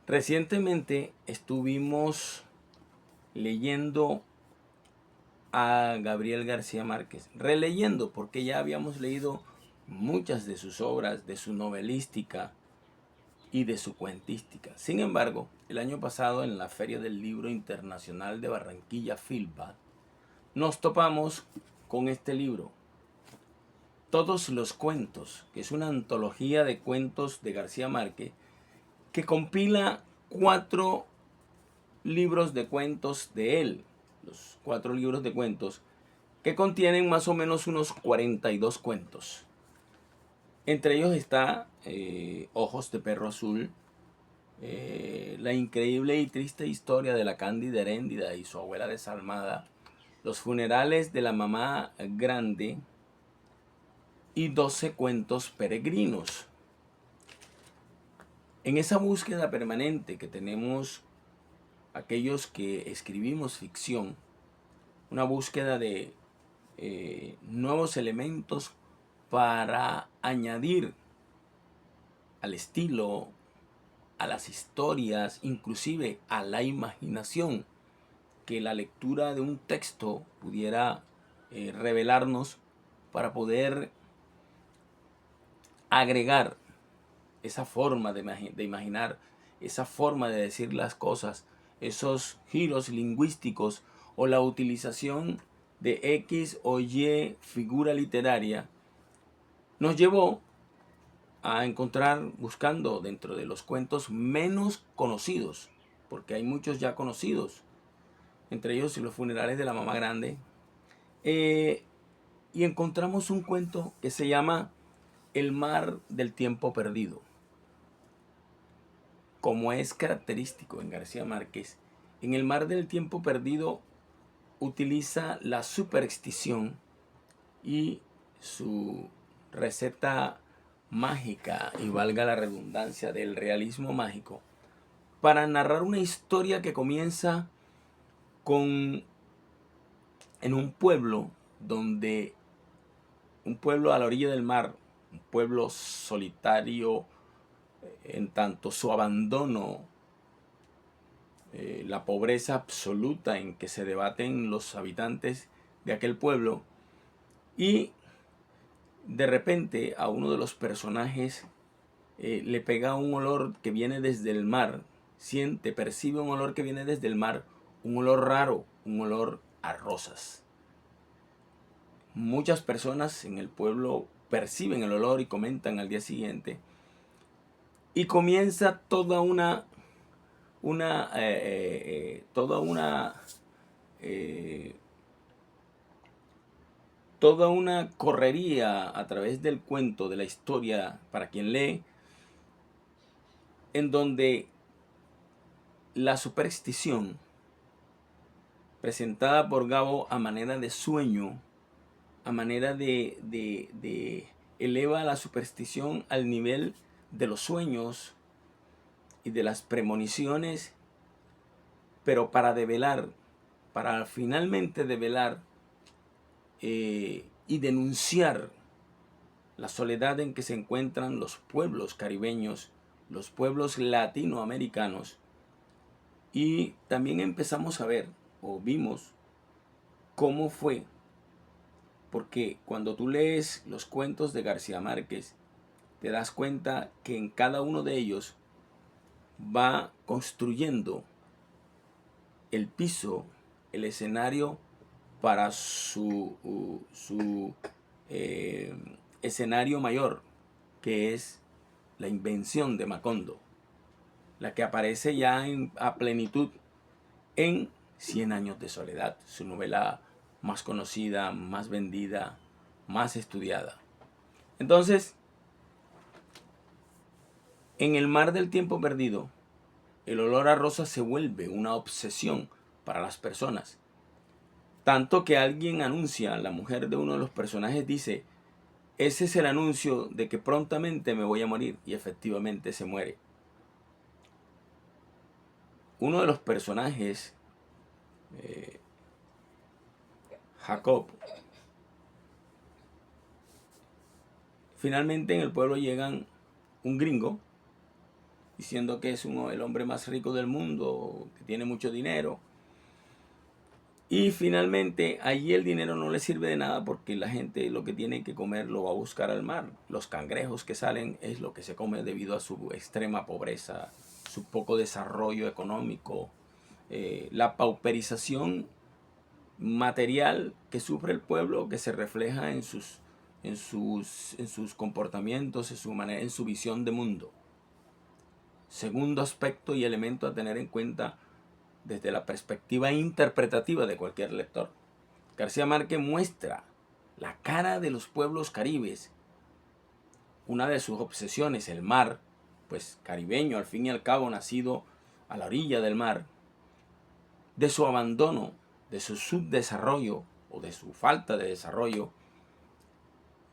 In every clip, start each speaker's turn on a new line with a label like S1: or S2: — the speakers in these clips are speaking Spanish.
S1: Recientemente estuvimos leyendo a Gabriel García Márquez, releyendo porque ya habíamos leído muchas de sus obras, de su novelística y de su cuentística. Sin embargo, el año pasado en la Feria del Libro Internacional de Barranquilla, FILBA, nos topamos con este libro, Todos los cuentos, que es una antología de cuentos de García Márquez que compila 4 libros de cuentos de él, los 4 libros de cuentos que contienen más o menos unos 42 cuentos. Entre ellos está Ojos de Perro Azul, La increíble y triste historia de la Cándida Heréndida y su abuela desalmada, Los funerales de la mamá grande y 12 cuentos peregrinos. En esa búsqueda permanente que tenemos aquellos que escribimos ficción, una búsqueda de nuevos elementos para añadir al estilo, a las historias, inclusive a la imaginación que la lectura de un texto pudiera revelarnos para poder agregar esa forma de imaginar, esa forma de decir las cosas, esos giros lingüísticos o la utilización de X o Y figura literaria, nos llevó a encontrar, buscando dentro de los cuentos menos conocidos, porque hay muchos ya conocidos, entre ellos Los funerales de la mamá grande, eh, y encontramos un cuento que se llama El mar del tiempo perdido. Como es característico en García Márquez, en El mar del tiempo perdido utiliza la superstición y su receta mágica, y valga la redundancia, del realismo mágico, para narrar una historia que comienza con en un pueblo donde un pueblo a la orilla del mar, un pueblo solitario en tanto su abandono, la pobreza absoluta en que se debaten los habitantes de aquel pueblo, y de repente a uno de los personajes le pega un olor que viene desde el mar, percibe un olor que viene desde el mar, un olor raro, un olor a rosas. Muchas personas en el pueblo perciben el olor y comentan al día siguiente, y comienza eh, toda una correría a través del cuento, de la historia, para quien lee, en donde la superstición presentada por Gabo a manera de sueño, a manera de eleva la superstición al nivel de los sueños y de las premoniciones, pero para develar, para finalmente develar y denunciar la soledad en que se encuentran los pueblos caribeños, los pueblos latinoamericanos. Y también empezamos a ver, o vimos, cómo fue, porque cuando tú lees los cuentos de García Márquez, te das cuenta que en cada uno de ellos va construyendo el piso, el escenario para su eh, escenario mayor, que es la invención de Macondo, la que aparece ya a plenitud en 100 años de soledad, su novela más conocida, más vendida, más estudiada. Entonces, en El mar del tiempo perdido, el olor a rosas se vuelve una obsesión para las personas. Tanto que alguien anuncia, la mujer de uno de los personajes dice, ese es el anuncio de que prontamente me voy a morir, y efectivamente se muere. Uno de los personajes, eh, Jacob, finalmente en el pueblo llegan un gringo diciendo que es el hombre más rico del mundo, que tiene mucho dinero. Y finalmente allí el dinero no le sirve de nada porque la gente lo que tiene que comer lo va a buscar al mar. Los cangrejos que salen es lo que se come debido a su extrema pobreza, su poco desarrollo económico, la pauperización material que sufre el pueblo, que se refleja en sus comportamientos, en su visión de mundo. Segundo aspecto y elemento a tener en cuenta desde la perspectiva interpretativa de cualquier lector. García Márquez muestra la cara de los pueblos caribes. Una de sus obsesiones, el mar, pues caribeño al fin y al cabo, nacido a la orilla del mar, de su abandono, de su subdesarrollo o de su falta de desarrollo,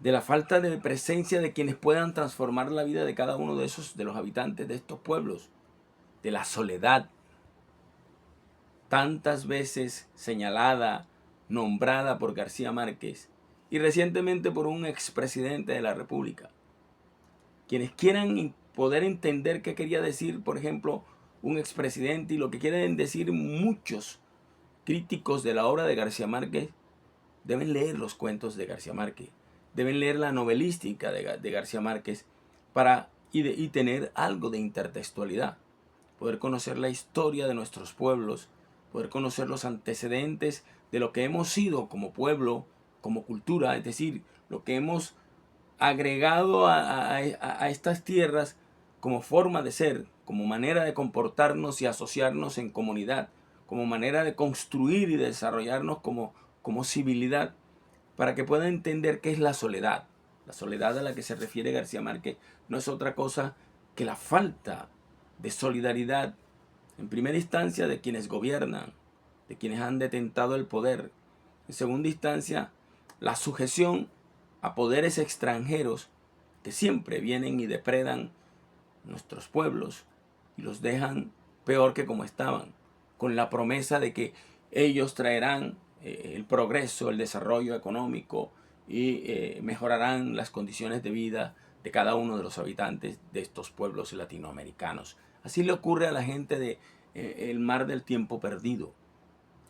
S1: de la falta de presencia de quienes puedan transformar la vida de cada uno de los habitantes de estos pueblos, de la soledad, tantas veces señalada, nombrada por García Márquez y recientemente por un expresidente de la República. Quienes quieran poder entender qué quería decir, por ejemplo, un expresidente y lo que quieren decir muchos críticos de la obra de García Márquez, deben leer los cuentos de García Márquez, deben leer la novelística de García Márquez y tener algo de intertextualidad, poder conocer la historia de nuestros pueblos, poder conocer los antecedentes de lo que hemos sido como pueblo, como cultura, es decir, lo que hemos agregado a estas tierras como forma de ser, como manera de comportarnos y asociarnos en comunidad, como manera de construir y desarrollarnos como civilidad, para que puedan entender qué es la soledad. La soledad a la que se refiere García Márquez no es otra cosa que la falta de solidaridad, en primera instancia, de quienes gobiernan, de quienes han detentado el poder. En segunda instancia, la sujeción a poderes extranjeros que siempre vienen y depredan nuestros pueblos y los dejan peor que como estaban, con la promesa de que ellos traerán el progreso, el desarrollo económico y mejorarán las condiciones de vida de cada uno de los habitantes de estos pueblos latinoamericanos. Así le ocurre a la gente de el mar del tiempo perdido.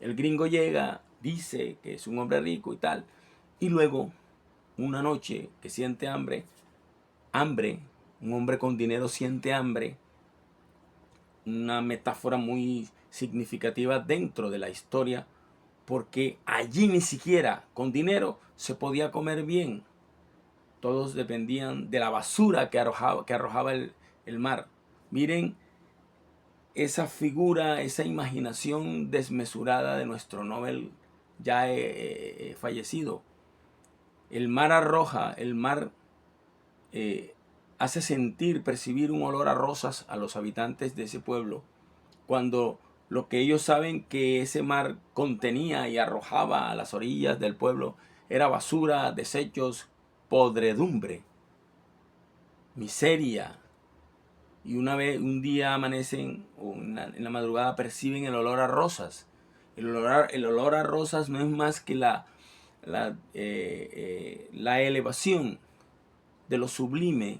S1: El gringo llega, dice que es un hombre rico y tal, y luego, una noche que siente hambre, un hombre con dinero siente hambre, una metáfora muy significativa dentro de la historia, porque allí ni siquiera con dinero se podía comer bien. Todos dependían de la basura que arrojaba el mar. Miren esa figura, esa imaginación desmesurada de nuestro Nobel ya fallecido. El mar arroja, el mar hace sentir, percibir un olor a rosas a los habitantes de ese pueblo, cuando lo que ellos saben que ese mar contenía y arrojaba a las orillas del pueblo era basura, desechos, podredumbre, miseria. Y un día amanecen o en la madrugada perciben el olor a rosas. El olor a rosas no es más que la elevación de lo sublime.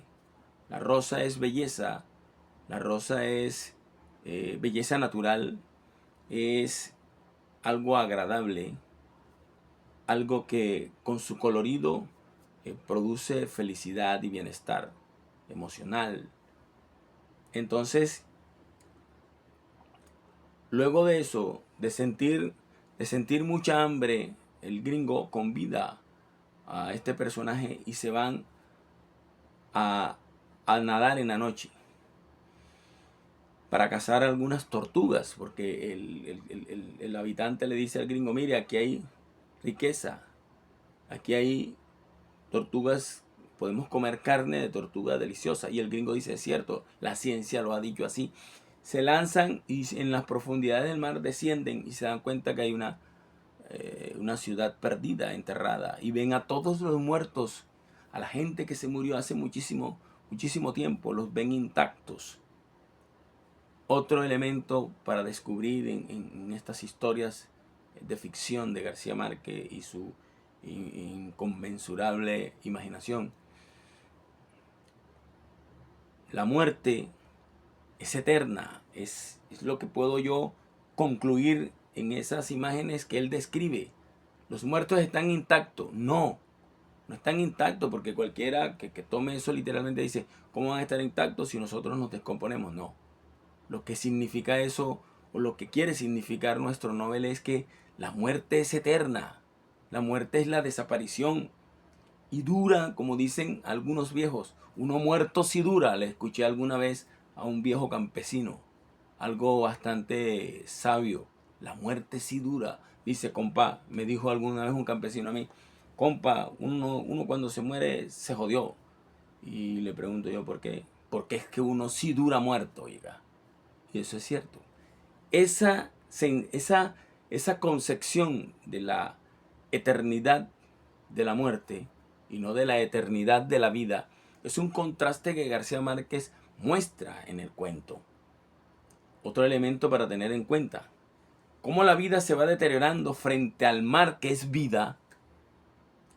S1: La rosa es belleza, la rosa es belleza natural, es algo agradable, algo que con su colorido produce felicidad y bienestar emocional. Entonces, luego de eso, de sentir mucha hambre, el gringo convida a este personaje y se van a, a nadar en la noche para cazar algunas tortugas, porque el habitante le dice al gringo, mire, aquí hay riqueza, aquí hay tortugas, podemos comer carne de tortuga deliciosa. Y el gringo dice, es cierto, la ciencia lo ha dicho así. Se lanzan y en las profundidades del mar descienden y se dan cuenta que hay una ciudad perdida, enterrada, y ven a todos los muertos, a la gente que se murió hace muchísimo, muchísimo tiempo, los ven intactos. Otro elemento para descubrir en estas historias de ficción de García Márquez y su inconmensurable imaginación. La muerte es eterna. Es lo que puedo yo concluir en esas imágenes que él describe. Los muertos están intactos. No, no están intactos, porque cualquiera que tome eso literalmente dice, ¿cómo van a estar intactos si nosotros nos descomponemos? No. Lo que significa eso, o lo que quiere significar nuestro Nobel, es que la muerte es eterna. La muerte es la desaparición. Y dura, como dicen algunos viejos. Uno muerto sí dura. Le escuché alguna vez a un viejo campesino. Algo bastante sabio. La muerte sí dura. Dice, compa, me dijo alguna vez un campesino a mí, compa, uno cuando se muere se jodió. Y le pregunto yo, ¿por qué? Porque es que uno sí dura muerto, oiga. Y eso es cierto. Esa, esa concepción de la eternidad de la muerte y no de la eternidad de la vida es un contraste que García Márquez muestra en el cuento. Otro elemento para tener en cuenta: cómo la vida se va deteriorando frente al mar, que es vida,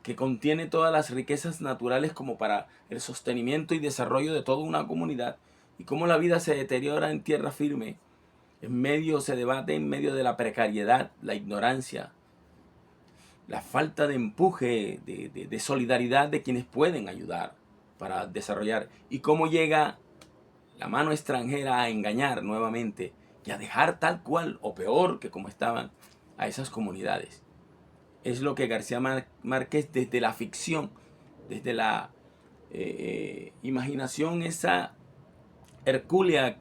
S1: que contiene todas las riquezas naturales como para el sostenimiento y desarrollo de toda una comunidad, y cómo la vida se deteriora en tierra firme, se debate en medio de la precariedad, la ignorancia, la falta de empuje, de solidaridad de quienes pueden ayudar para desarrollar, y cómo llega la mano extranjera a engañar nuevamente y a dejar tal cual o peor que como estaban a esas comunidades. Es lo que García Márquez, desde la ficción, desde la imaginación esa hercúlea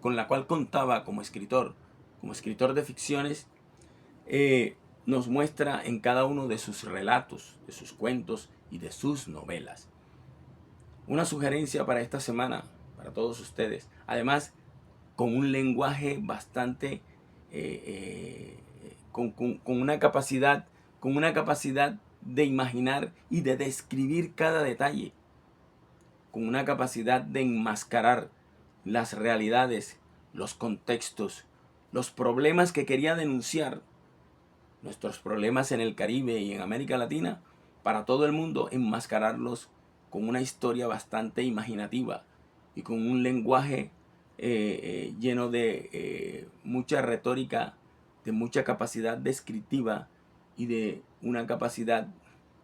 S1: con la cual contaba como escritor de ficciones, nos muestra en cada uno de sus relatos, de sus cuentos y de sus novelas. Una sugerencia para esta semana, para todos ustedes, además con un lenguaje bastante, con una capacidad de imaginar y de describir cada detalle, con una capacidad de enmascarar las realidades, los contextos, los problemas que quería denunciar, nuestros problemas en el Caribe y en América Latina, para todo el mundo, enmascararlos con una historia bastante imaginativa y con un lenguaje lleno de mucha retórica, de mucha capacidad descriptiva y de una capacidad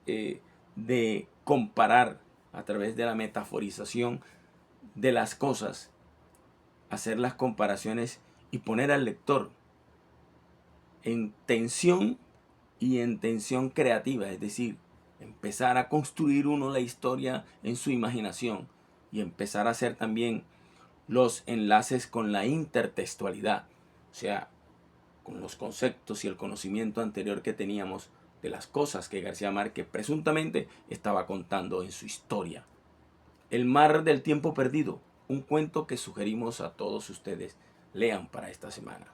S1: de comparar a través de la metaforización de las cosas, hacer las comparaciones y poner al lector en tensión y en tensión creativa, es decir, empezar a construir uno la historia en su imaginación y empezar a hacer también los enlaces con la intertextualidad, o sea, con los conceptos y el conocimiento anterior que teníamos de las cosas que García Márquez presuntamente estaba contando en su historia. El mar del tiempo perdido, un cuento que sugerimos a todos ustedes lean para esta semana.